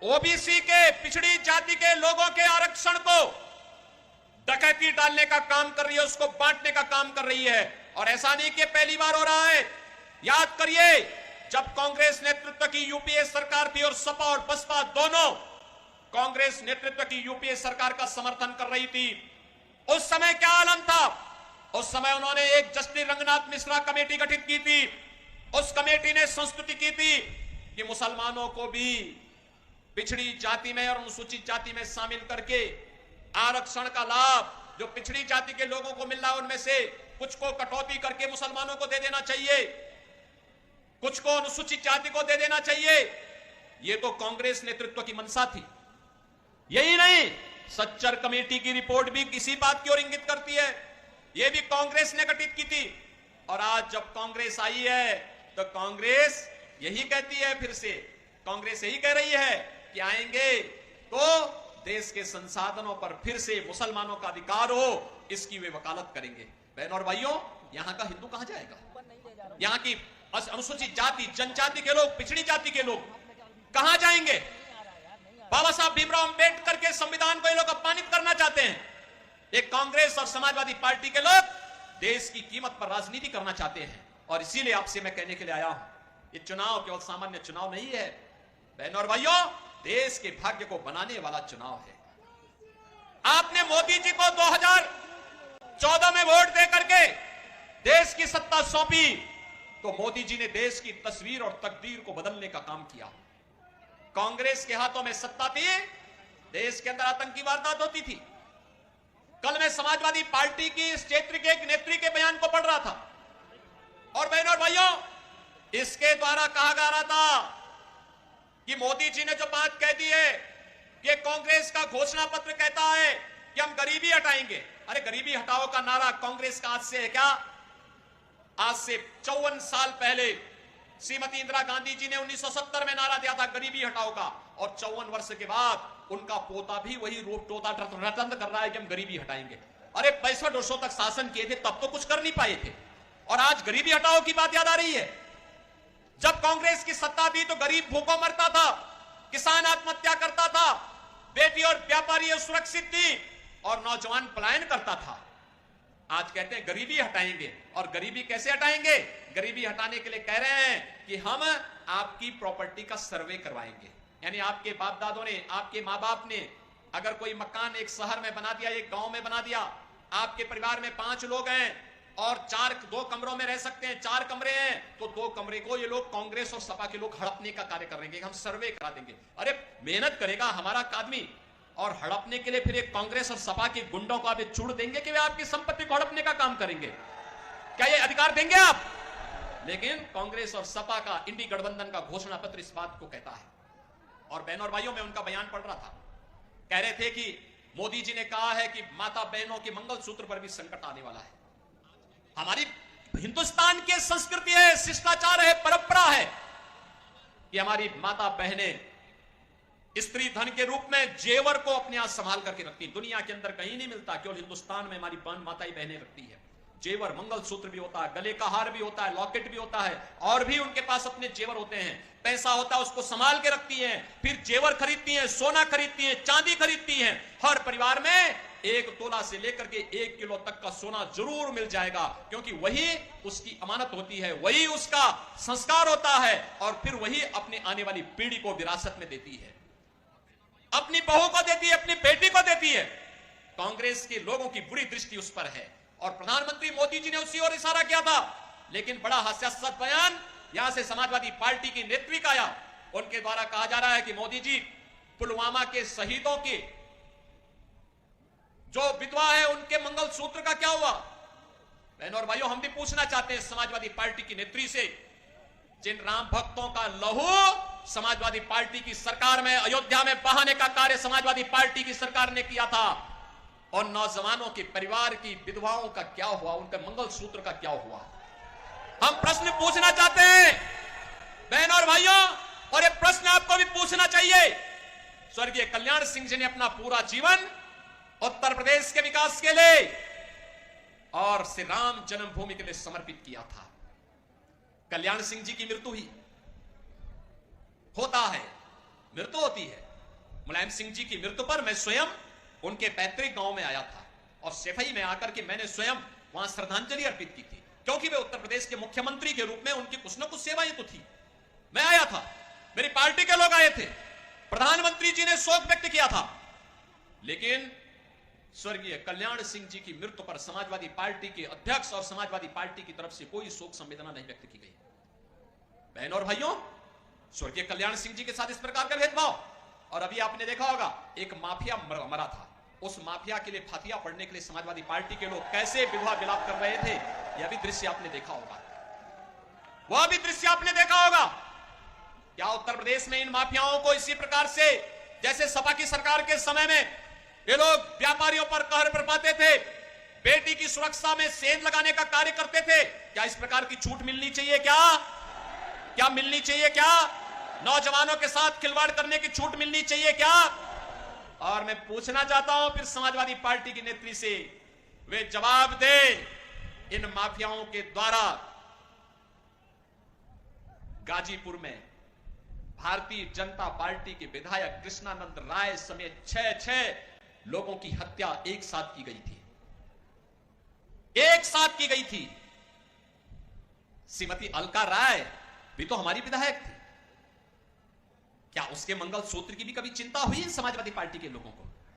OBC के पिछड़ी जाति के लोगों के आरक्षण को डकैती डालने का काम कर रही है, उसको बांटने का काम कर रही है। और ऐसा नहीं कि पहली बार हो रहा है। याद करिए, जब कांग्रेस नेतृत्व की यूपीए सरकार थी और सपा और बसपा दोनों कांग्रेस नेतृत्व की यूपीए सरकार का समर्थन कर रही थी, उस समय क्या आलम था? उस समय उन्होंने एक जस्टिस रंगनाथ मिश्रा कमेटी गठित की थी। उस कमेटी ने संस्तुति की थी कि मुसलमानों को भी पिछड़ी जाति में और अनुसूचित जाति में शामिल करके आरक्षण का लाभ जो पिछड़ी जाति के लोगों को मिल रहा है उनमें से कुछ को कटौती करके मुसलमानों को दे देना चाहिए, कुछ को अनुसूचित जाति को दे देना चाहिए। यह तो कांग्रेस नेतृत्व की मंशा थी। यही नहीं, सच्चर कमेटी की रिपोर्ट भी किसी बात की ओर इंगित करती है। यह भी कांग्रेस ने गठित की थी। और आज जब कांग्रेस आई है तो कांग्रेस यही कहती है, फिर से कांग्रेस यही कह रही है कि आएंगे तो देश के संसाधनों पर फिर से मुसलमानों का अधिकार हो, इसकी वे वकालत करेंगे। बहन और भाइयों, यहां का हिंदू कहां जाएगा? यहां की अनुसूचित जाति, जनजाति के लोग, पिछड़ी जाति के लोग कहां जाएंगे? बाबा साहब भीमराव अंबेडकर के संविधान को ये लोग अपमानित करना चाहते हैं। एक कांग्रेस और समाजवादी पार्टी के लोग देश की कीमत पर राजनीति करना चाहते हैं। और इसीलिए आपसे मैं कहने के लिए आया हूं, ये चुनाव केवल सामान्य चुनाव नहीं है बहन और भाइयों, देश के भाग्य को बनाने वाला चुनाव है। आपने मोदी जी को 2014 में वोट दे करके देश की सत्ता सौंपी, तो मोदी जी ने देश की तस्वीर और तकदीर को बदलने का काम किया। कांग्रेस के हाथों में सत्ता थी, देश के अंदर आतंकी वारदात होती थी। कल मैं समाजवादी पार्टी की इस क्षेत्र के एक नेत्री के बयान को पढ़ रहा था, और बहनों और भाइयों, इसके द्वारा कहा जा रहा था कि मोदी जी ने जो बात कह दी है कि कांग्रेस का घोषणा पत्र कहता है कि हम गरीबी हटाएंगे। अरे गरीबी हटाओ का नारा कांग्रेस का आज से है क्या? आज से 54 साल पहले श्रीमती इंदिरा गांधी जी ने 1970 में नारा दिया था गरीबी हटाओ का, और 54 वर्ष के बाद उनका पोता भी वही रूप टोता रटंत कर रहा है कि हम गरीबी हटाएंगे। अरे 65 वर्षों तक शासन किए थे, तब तो कुछ कर नहीं पाए थे, और आज गरीबी हटाओ की बात याद आ रही है। जब कांग्रेस की सत्ता थी तो गरीब भूखों मरता था, किसान आत्महत्या करता था, बेटी और व्यापारी सुरक्षित थी, और नौजवान पलायन करता था। आज कहते हैं गरीबी हटाएंगे। और गरीबी कैसे हटाएंगे? गरीबी हटाने के लिए कह रहे हैं कि हम आपकी प्रॉपर्टी का सर्वे करवाएंगे। यानी आपके बाप दादों ने, आपके माँ बाप ने अगर कोई मकान एक शहर में बना दिया, एक गांव में बना दिया, आपके परिवार में 5 लोग हैं और 2 कमरों में रह सकते हैं, 4 कमरे हैं, तो 2 कमरे को ये लोग कांग्रेस और सपा के लोग हड़पने का कार्य करेंगे, हम सर्वे करा देंगे। अरे मेहनत करेगा हमारा आदमी, और हड़पने के लिए फिर एक कांग्रेस और सपा के गुंडों को आप छूट देंगे कि वे आपकी संपत्ति को हड़पने का काम करेंगे? क्या ये अधिकार देंगे आप? लेकिन कांग्रेस और सपा का इंडी गठबंधन का घोषणा पत्र इस बात को कहता है। और बहनों और भाइयों, मैं उनका बयान पढ़ रहा था, कह रहे थे कि मोदी जी ने कहा है कि माता बहनों के मंगलसूत्र पर भी संकट आने वाला है। हमारी हिंदुस्तान की संस्कृति है, शिष्टाचार है, परंपरा है कि हमारी माता बहनें स्त्री धन के रूप में जेवर को अपने आप संभाल करके रखती। दुनिया के अंदर कहीं नहीं मिलता, केवल हिंदुस्तान में हमारी माताएं बहनें रखती है। जेवर, मंगलसूत्र भी होता है, गले का हार भी होता है, लॉकेट भी होता है, और भी उनके पास अपने जेवर होते हैं। पैसा होता है, उसको संभाल के रखती हैं, फिर जेवर खरीदती हैं, सोना खरीदती हैं, चांदी खरीदती हैं। हर परिवार में 1 तोला से लेकर के 1 किलो तक का सोना जरूर मिल जाएगा, क्योंकि वही उसकी अमानत होती है, वही उसका संस्कार होता है, और फिर वही अपने आने वाली पीढ़ी को विरासत में देती है, अपनी बहू को देती है, अपनी बेटी को देती है। कांग्रेस के लोगों की बुरी दृष्टि उस पर है, और प्रधानमंत्री मोदी जी ने उसी ओर इशारा किया था। लेकिन बड़ा हास्यास्पद बयान यहां से समाजवादी पार्टी की नेत्री का आया। उनके द्वारा कहा जा रहा है कि मोदी जी, पुलवामा के शहीदों के जो विधवा है उनके मंगलसूत्र का क्या हुआ? बहनों और भाइयों, हम भी पूछना चाहते हैं समाजवादी पार्टी की नेत्री से, जिन राम भक्तों का लहू समाजवादी पार्टी की सरकार में अयोध्या में बहाने का कार्य समाजवादी पार्टी की सरकार ने किया था, और नौजवानों के परिवार की विधवाओं का क्या हुआ, उनके मंगलसूत्र का क्या हुआ? हम प्रश्न पूछना चाहते हैं बहनों और भाइयों, और यह प्रश्न आपको भी पूछना चाहिए। स्वर्गीय कल्याण सिंह जी ने अपना पूरा जीवन उत्तर प्रदेश के विकास के लिए और श्री राम जन्मभूमि के लिए समर्पित किया था। कल्याण सिंह जी की मृत्यु ही होता है, मृत्यु होती है, मुलायम सिंह जी की मृत्यु पर मैं स्वयं उनके पैतृक गांव में आया था और सिफई में आकर के मैंने स्वयं वहां श्रद्धांजलि अर्पित की थी, क्योंकि वे उत्तर प्रदेश के मुख्यमंत्री के रूप में उनकी कुछ न कुछ सेवाएं तो थी। मैं आया था, मेरी पार्टी के लोग आए थे, प्रधानमंत्री जी ने शोक व्यक्त किया था, लेकिन स्वर्गीय कल्याण सिंह जी की मृत्यु पर समाजवादी पार्टी के अध्यक्ष और समाजवादी पार्टी की तरफ से कोई शोक संवेदना नहीं व्यक्त की गई। बहनों और भाइयों, स्वर्गीय कल्याण सिंह जी के साथ इस प्रकार का भेदभाव, और अभी आपने देखा होगा एक माफिया मरा था, उस माफिया के लिए फातिया पढ़ने के लिए समाजवादी पार्टी के लोग कैसे विवाह विलाप कर रहे थे, यह भी दृश्य आपने देखा होगा, वह भी दृश्य आपने देखा होगा। क्या उत्तर प्रदेश में इन माफियाओं को इसी प्रकार से जैसे सपा की सरकार के समय में ये लोग व्यापारियों पर कहर बरपाते थे, बेटी की सुरक्षा में सेंध लगाने का कार्य करते थे, क्या इस प्रकार की छूट मिलनी चाहिए? क्या मिलनी चाहिए? क्या नौजवानों के साथ खिलवाड़ करने की छूट मिलनी चाहिए क्या? और मैं पूछना चाहता हूं फिर समाजवादी पार्टी की नेत्री से, वे जवाब दे, इन माफियाओं के द्वारा गाजीपुर में भारतीय जनता पार्टी के विधायक कृष्णानंद राय समेत 6 लोगों की हत्या एक साथ की गई थी। श्रीमती अलका राय भी तो हमारी विधायक थी। क्या उसके मंगलसूत्र की भी कभी चिंता हुई समाजवादी पार्टी के लोगों को?